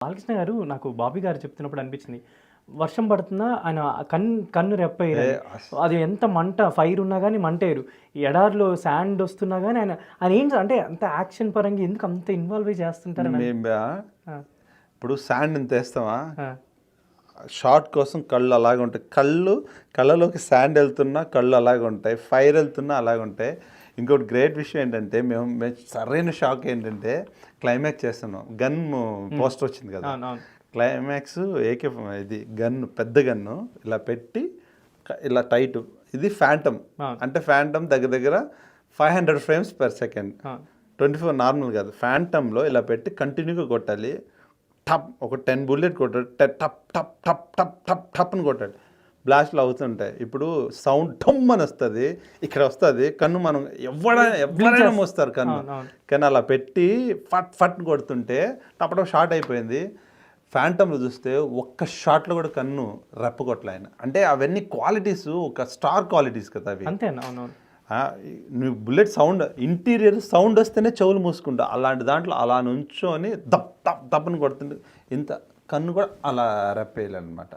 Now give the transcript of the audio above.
బాలకృష్ణ గారు నాకు బాబీ గారు చెప్తున్నప్పుడు అనిపించింది. వర్షం పడుతున్నా ఆయన కన్ను రెప్పేయరని. అది ఎంత మంట ఫైర్ ఉన్నా గాని మంటేయరు. ఈ ఎడారిలో శాండ్ వస్తున్నా గాని ఆయన ఏంటి అంటే అంత యాక్షన్ పరంగా ఎందుకు అంత ఇన్వాల్వ్ అయ్యి చేస్తుంటారని. ఆ! ఇప్పుడు శాండ్ ఇంత వేస్తామా, ఆ! షార్ట్ కోసం కళ్ళు అలాగే ఉంటాయి. కళ్ళలోకి శాండ్ వెళ్తున్నా కళ్ళు అలాగే ఉంటాయి, ఫైర్ వెళ్తున్నా అలాగే ఉంటాయి. ఇంకోటి గ్రేట్ విషయం ఏంటంటే మేము సరైన షాక్ ఏంటంటే క్లైమాక్స్ చేస్తున్నాం, గన్ పోస్టర్ వచ్చింది కదా, అవునవును. క్లైమాక్స్ ఏకే ఇది గన్ను, పెద్ద గన్ను ఇలా పెట్టి ఇలా టైట్, ఇది ఫ్యాంటమ్. అంటే ఫ్యాంటమ్ దగ్గర దగ్గర 500 frames per second, 24 నార్మల్ కాదు. ఫ్యాంటమ్లో ఇలా పెట్టి కంటిన్యూగా కొట్టాలి. టప్ ఒక 10 బుల్లెట్ కొట్టాడు, టప్ టప్ టప్ టప్ టప్ టప్ అని కొట్టాడు. బ్లాస్ట్లు అవుతుంటాయి. ఇప్పుడు సౌండ్ టమ్ అని వస్తుంది, ఇక్కడ వస్తుంది కన్ను. మనం ఎవరైనా మోస్తారు కన్ను, కానీ అలా పెట్టి ఫట్ ఫట్ కొడుతుంటే టపటం షార్ట్ అయిపోయింది. ఫ్యాంటమ్లో చూస్తే ఒక్క షాట్లో కూడా కన్ను రెప్పగొట్టలే ఆయన. అంటే అవన్నీ క్వాలిటీస్, ఒక స్టార్ క్వాలిటీస్ కదా అవి. అంతేనా? అవునవును. నువ్వు బుల్లెట్ సౌండ్, ఇంటీరియర్ సౌండ్ వస్తేనే చెవులు మూసుకుంటా, అలాంటి దాంట్లో అలా నుంచొని దప్ దప్ దప్పని కొడుతుంటే ఇంత కన్ను కూడా అలా రెప్పేయాలన్నమాట.